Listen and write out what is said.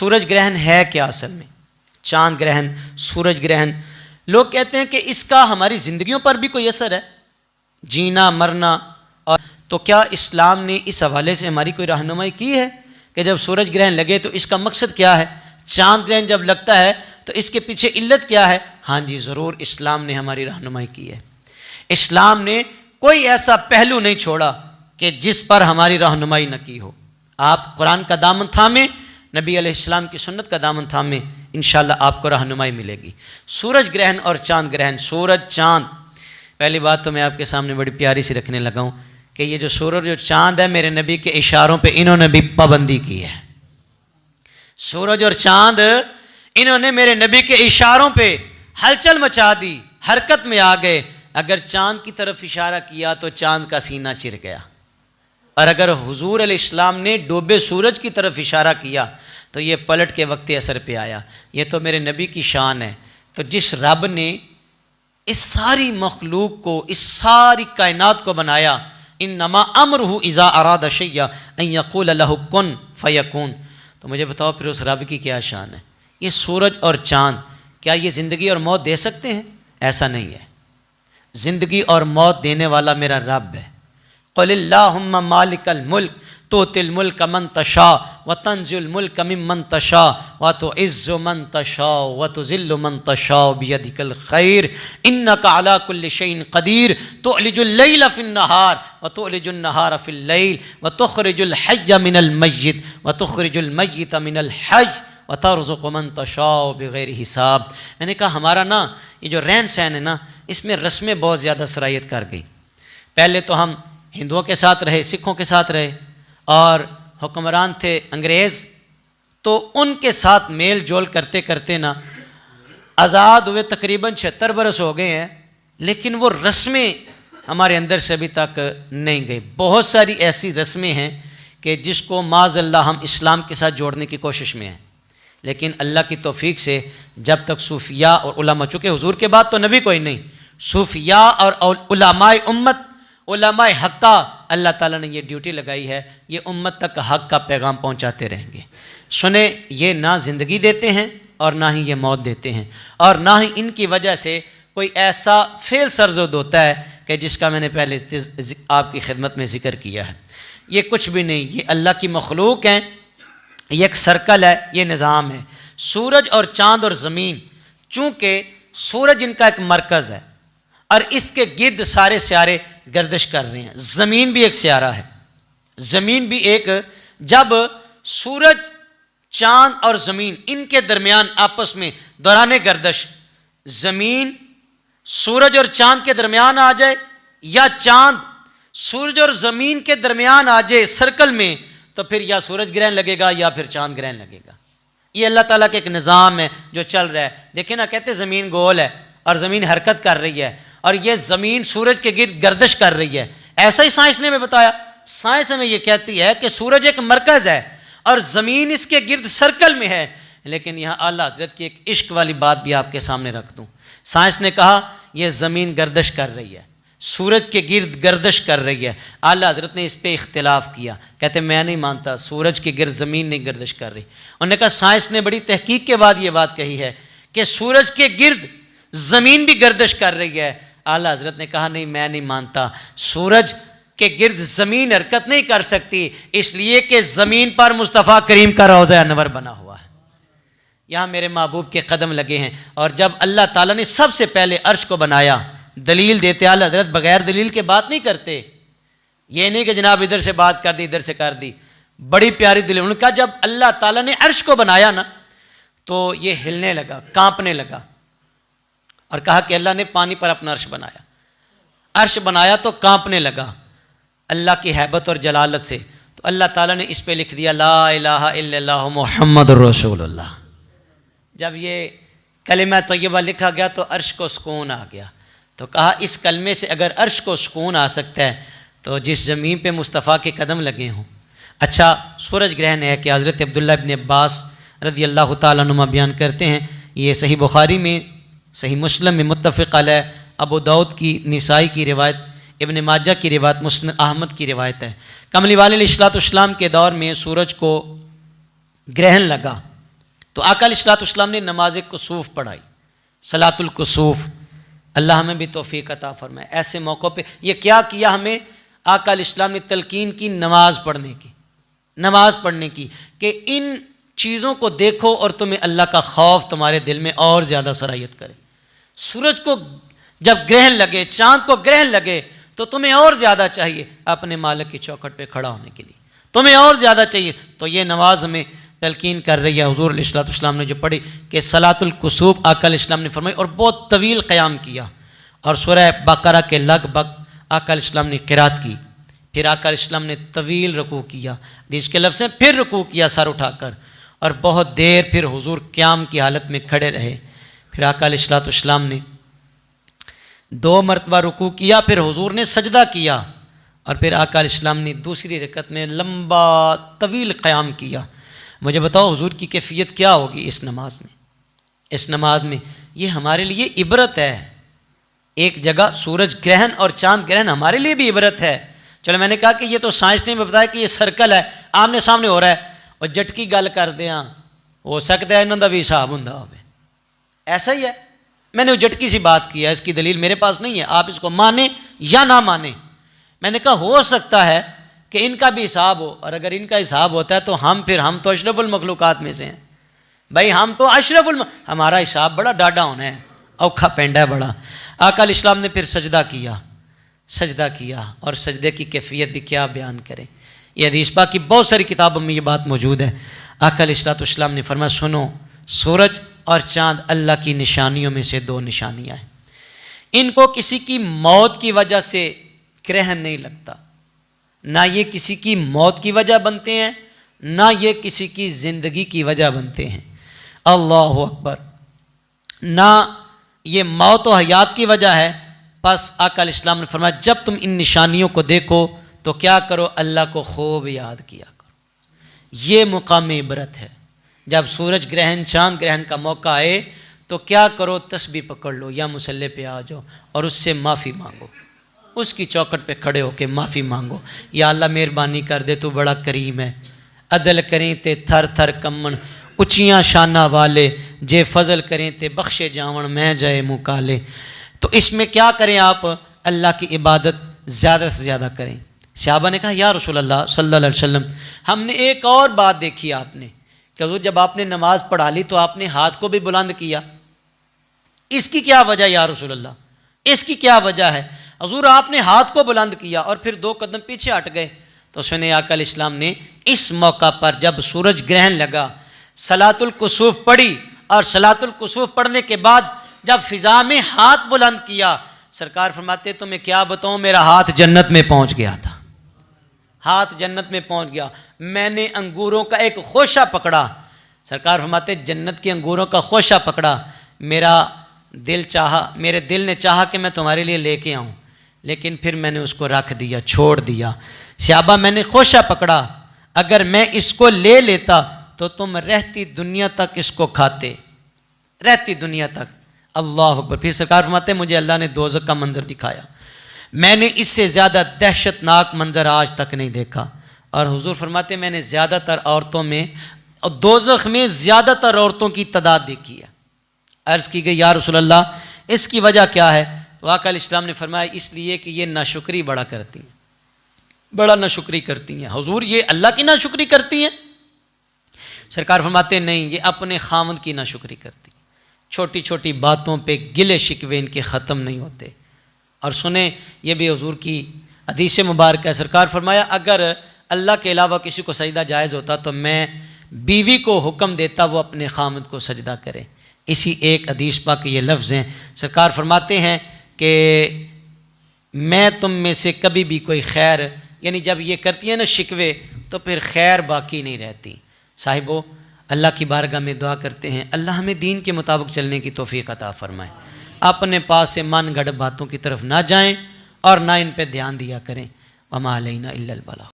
सूरज ग्रहण है क्या असल में? चांद ग्रहण, सूरज ग्रहण, लोग कहते हैं कि इसका हमारी ज़िंदगियों पर भी कोई असर है, जीना मरना। और तो क्या इस्लाम ने इस हवाले से हमारी कोई रहनुमाई की है कि जब सूरज ग्रहण लगे तो इसका मकसद क्या है? चांद ग्रहण जब लगता है तो इसके पीछे इल्लत क्या है? हाँ जी, ज़रूर इस्लाम ने हमारी रहनुमाई की है। इस्लाम ने कोई ऐसा पहलू नहीं छोड़ा कि जिस पर हमारी रहनुमाई न की हो। आप कुरान का दामन थामे, नबी अलैहिस्सलाम की सुन्नत का दामन थामे, इंशाअल्लाह आपको रहनुमाई मिलेगी। सूरज ग्रहण और चांद ग्रहण, सूरज चांद, पहली बात तो मैं आपके सामने बड़ी प्यारी सी रखने लगा हूँ कि ये जो सूरज और चांद है, मेरे नबी के इशारों पे इन्होंने भी पाबंदी की है। सूरज और चांद इन्होंने मेरे नबी के इशारों पे हलचल मचा दी, हरकत में आ गए। अगर चांद की तरफ इशारा किया तो चांद का सीना चिर गया, और अगर हुजूर अलैहिस्सलाम ने डूबे सूरज की तरफ इशारा किया तो ये पलट के वक्त असर पे आया। ये तो मेरे नबी की शान है। तो जिस रब ने इस सारी मखलूक को, इस सारी कायनात को बनाया, इन्नमा अमरुहु इज़ा अरादा शैय्या अन यक़ूल लहु कुन फयकून, तो मुझे बताओ फिर उस रब की क्या शान है? ये सूरज और चाँद क्या ये ज़िंदगी और मौत दे सकते हैं? ऐसा नहीं है। ज़िंदगी और मौत देने वाला मेरा रब है। क़ुलिल्लाहुम्मा मालिकल मुल्क तुतिल मुल्क मन तशा व तंज़िल मुल्क मिम्मन तशा व तुइज़्ज़ु मन तशा व तुज़िल्लु मन तशा बियदिकल खैर इन्नका अला कुल्लि शैइन क़दीर तुअलिजुल लैल फिन नहार व तुअलिजुन नहार फिल लैल व तुख़रिजुल हय्य मिनल मय्यित व तुख़रिजुल मय्यित मिनल हय्य व तर्ज़ुक़ु मन तशा बिग़ैरि हिसाब। मैंने कहा हमारा ना ये जो रहन सहन है ना, इसमें रस्में बहुत ज़्यादा सरायत कर गई। पहले तो हम हिंदुओं के साथ रहे, सिखों के साथ रहे, और हुक्मरान थे अंग्रेज़, तो उनके साथ मेल जोल करते करते ना आज़ाद हुए तकरीबन 76 बरस हो गए हैं, लेकिन वो रस्में हमारे अंदर से अभी तक नहीं गई। बहुत सारी ऐसी रस्में हैं कि जिसको माज़अल्लाह हम इस्लाम के साथ जोड़ने की कोशिश में हैं, लेकिन अल्लाह की तौफीक से जब तक सूफिया और उलमा, चूँकि हुजूर के बाद तो नबी कोई नहीं, सूफिया और उलमाए उम्मत, उलमाए हक्का, अल्लाह ताला ने ये ड्यूटी लगाई है, ये उम्मत तक हक का पैगाम पहुंचाते रहेंगे। सुने, ये ना ज़िंदगी देते हैं और ना ही ये मौत देते हैं, और ना ही इनकी वजह से कोई ऐसा फेल सरजद होता है कि जिसका मैंने पहले आपकी खिदमत में ज़िक्र किया है। ये कुछ भी नहीं, ये अल्लाह की मखलूक हैं, ये एक सर्कल है, ये निज़ाम है। सूरज और चाँद और ज़मीन, चूँकि सूरज इनका एक मरकज़ है और इसके गिर्द सारे स्यारे गर्दिश कर रहे हैं। ज़मीन भी एक स्यारा है, ज़मीन भी एक, जब सूरज चाँद और ज़मीन इनके दरमियान आपस में दौराने गर्दिश, ज़मीन सूरज और चाँद के दरमियान आ जाए या चाँद सूरज और ज़मीन के दरमियान आ जाए सर्कल में, तो फिर या सूरज ग्रहण लगेगा या फिर चाँद ग्रहण लगेगा। ये अल्लाह ताला का एक निज़ाम है जो चल रहा है। देखिए ना, कहते ज़मीन गोल है और ज़मीन हरकत कर रही है, और ये ज़मीन सूरज के गिर्द गर्दिश कर रही है। ऐसा ही साइंस ने हमें बताया। साइंस हमें ये कहती है कि सूरज एक मरकज़ है और ज़मीन इसके गिर्द सर्कल में है। लेकिन यहाँ आला हज़रत की एक इश्क वाली बात भी आपके सामने रख दूँ। साइंस ने कहा यह ज़मीन गर्दिश कर रही है, सूरज के गिर्द गर्दिश कर रही है। आला हज़रत ने इस पर इख्तिलाफ़ किया, कहते मैं नहीं मानता, सूरज के गिर्द ज़मीन नहीं गर्दिश कर रही। उन्होंने कहा साइंस ने बड़ी तहकीक के बाद ये बात कही है कि सूरज के गिर्द ज़मीन भी गर्दिश कर रही है। आला हज़रत ने कहा नहीं, मैं नहीं मानता, सूरज के गिर्द ज़मीन हरकत नहीं कर सकती, इसलिए कि ज़मीन पर मुस्तफ़ा करीम का रोज़ा अनवर बना हुआ है, यहाँ मेरे महबूब के कदम लगे हैं। और जब अल्लाह ताला ने सबसे पहले अर्श को बनाया, दलील देते आला हज़रत बग़ैर दलील के बात नहीं करते। ये नहीं कि जनाब इधर से बात कर दी, इधर से कर दी, बड़ी प्यारी दलील। उन्होंने कहा जब अल्लाह ताला ने अर्श को बनाया ना, तो ये हिलने लगा, कांपने लगा, और कहा कि अल्लाह ने पानी पर अपना अर्श बनाया। अर्श बनाया तो कांपने लगा अल्लाह की हैबत और जलालत से। तो अल्लाह ताला ने इस पे लिख दिया ला इलाहा इल्लल्लाह मुहम्मदुर रसूलुल्लाह। जब ये कलिमा तय्यबा लिखा गया तो अर्श को सुकून आ गया। तो कहा इस कलमे से अगर अर्श को सुकून आ सकता है तो जिस ज़मीन पे मुस्तफ़ा के कदम लगे हों। अच्छा, सूरज ग्रहण है कि हज़रत अब्दुल्लाह इब्न अब्बास रज़ी अल्लाह तआला अन्हुमा बयान करते हैं, ये सही बुखारी में, सही मुस्लिम में मुत्तफ़क़ अलैह, अबू दाऊद की, निसाई की रिवायत, इब्न माजा की रिवायत, मुस्नद अहमद की रिवायत है। कमली वाले अलैहिस्सलातु वस्सलाम के दौर में सूरज को ग्रहण लगा, तो आका अलैहिस्सलाम ने नमाज कुसूफ पढ़ाई, सलातुल कुसूफ। अल्लाह हमें भी तौफीक अता फरमाए। ऐसे मौक़ों पे ये क्या किया, हमें आका अलैहिस्सलाम ने तलकीन की नमाज पढ़ने की, नमाज पढ़ने की कि इन चीज़ों को देखो और तुम्हें अल्लाह का खौफ तुम्हारे दिल में और ज़्यादा सरायत करे। सूरज को जब ग्रहण लगे, चाँद को ग्रहण लगे, तो तुम्हें और ज़्यादा चाहिए अपने मालिक की चौखट पे खड़ा होने के लिए, तुम्हें और ज़्यादा चाहिए। तो ये नमाज हमें तलकीन कर रही है। हुज़ूर अलैहिस्सलाम ने जो पढ़ी कि सलातुल कुसूफ आका अलैहिस्सलाम ने फरमाई और बहुत तवील क़याम किया, और सूरह बकरा के लगभग आका अलैहिस्सलाम ने क़िरात की। फिर आका अलैहिस्सलाम ने तवील रुकू किया, जिसके लफ्ज़ हैं फिर रुकू किया सर उठाकर, और बहुत देर फिर हुज़ूर क़याम की हालत में खड़े रहे। फिर आका अलैहिस्सलाम ने 2 मरतबा रुकू किया, फिर हुज़ूर ने सजदा किया, और फिर आका अलैहिस्सलाम ने दूसरी रकत में लंबा तवील क़याम किया। मुझे बताओ हुज़ूर की कैफियत क्या होगी इस नमाज में। इस नमाज में ये हमारे लिए इबरत है। एक जगह सूरज ग्रहण और चांद ग्रहण हमारे लिए भी इबरत है। चलो मैंने कहा कि ये तो साइंस ने बताया कि ये सर्कल है, आमने सामने हो रहा है, और झटकी गल कर दें, हो सकता है इन्हों का भी हिसाब होंदा होवे। ऐसा ही है, मैंने वो झटकी सी बात की है, इसकी दलील मेरे पास नहीं है, आप इसको माने या ना माने। मैंने कहा हो सकता है कि इनका भी हिसाब हो, और अगर इनका हिसाब होता है तो हम तो अशरफुल मखलूकात में से हैं भाई, हम तो हमारा हिसाब बड़ा डाढ़ा होना है, औखा पेंडा है बड़ा। आका अलैहिस्सलाम ने फिर सजदा किया, और सजदे की कैफियत भी क्या बयान करें। ये हदीस पाक की बहुत सारी किताबों में ये बात मौजूद है। आका अलैहिस्सलाम ने फरमाया, सुनो, सूरज और चाँद अल्लाह की निशानियों में से 2 निशानियाँ हैं, इनको किसी की मौत की वजह से ग्रहण नहीं लगता, ना ये किसी की मौत की वजह बनते हैं, ना ये किसी की ज़िंदगी की वजह बनते हैं। अल्लाहु अकबर। ना ये मौत व हयात की वजह है। बस आका अलैहिस्सलाम ने फरमाया, जब तुम इन निशानियों को देखो तो क्या करो, अल्लाह को खूब याद किया करो। ये मुकाम इबरत है। जब सूरज ग्रहण चाँद ग्रहण का मौका आए तो क्या करो, तस्बीह पकड़ लो या मुसल्ले पे आ जाओ और उससे माफ़ी मांगो, उसकी चौखट पे खड़े होके माफ़ी मांगो, या अल्लाह मेहरबानी कर दे, तू बड़ा करीम है, अदल करें ते थर थर कम्मन, उचियाँ शाना वाले, जे फजल करें ते बख्शे जावन, मैं जाए मुँह काले। तो इसमें क्या करें, आप अल्लाह की इबादत ज़्यादा से ज़्यादा करें। सहाबा ने कहा, या रसूल अल्लाह सल्लल्लाहु अलैहि वसल्लम, हमने एक और बात देखी आपने, कि हुज़ूर जब आपने नमाज पढ़ा ली तो आपने हाथ को भी बुलंद किया, इसकी क्या वजह या रसूल अल्लाह, इसकी क्या वजह है। हुज़ूर आपने हाथ को बुलंद किया और फिर 2 कदम पीछे हट गए। तो सुने आका अलैहिस्सलाम ने इस मौका पर जब सूरज ग्रहण लगा, सलातुल कुसूफ पढ़ी, और सलातुल कुसूफ पढ़ने के बाद जब फिजा में हाथ बुलंद किया, सरकार फरमाते, तो मैं क्या बताऊं, मेरा हाथ जन्नत में पहुंच गया था, हाथ जन्नत में पहुंच गया। मैंने अंगूरों का एक खोशा पकड़ा, सरकार फरमाते, जन्नत के अंगूरों का खोशा पकड़ा, मेरा दिल चाहा, मेरे दिल ने चाहा कि मैं तुम्हारे लिए लेके आऊँ, लेकिन फिर मैंने उसको रख दिया, छोड़ दिया। सहाबा, मैंने खोशा पकड़ा, अगर मैं इसको ले लेता तो तुम रहती दुनिया तक इसको खाते, रहती दुनिया तक। अल्लाह अकबर। फिर सरकार फरमाते, मुझे अल्लाह ने दोज़ख का मंजर दिखाया, मैंने इससे ज़्यादा दहशतनाक मंजर आज तक नहीं देखा। और हुजूर फरमाते, मैंने ज़्यादातर औरतों में और दोज़ख में ज़्यादातर औरतों की तादाद देखी है। अर्ज़ की गई, या रसूल अल्लाह, इसकी वजह क्या है। तो आका अलैहिस्सलाम ने फरमाया, इसलिए कि ये नाशुक्री बड़ा करती हैं, बड़ा नाशुक्री करती हैं। हुजूर, ये अल्लाह की नाशुक्री करती हैं। सरकार फरमाते, नहीं, ये अपने खामद की नाशुक्री करती, छोटी छोटी बातों पे गिले शिकवे इनके ख़त्म नहीं होते। और सुने, ये भी हुजूर की हदीस मुबारक है, सरकार फरमाया, अगर अल्लाह के अलावा किसी को सजदा जायज़ होता तो मैं बीवी को हुक्म देता वो अपने खामद को सजदा करे। इसी एक हदीस पाक के ये लफ्ज़ हैं। सरकार फरमाते हैं कि मैं तुम में से कभी भी कोई खैर, यानी जब ये करती है ना शिकवे, तो फिर खैर बाकी नहीं रहती। साहिबो, अल्लाह की बारगाह में दुआ करते हैं, अल्लाह हमें दीन के मुताबिक चलने की तौफीक अता फरमाए। अपने पास से मन गढ़ बातों की तरफ ना जाएं और ना इन पे ध्यान दिया करें। वमा अलैना इल्लल बलाग।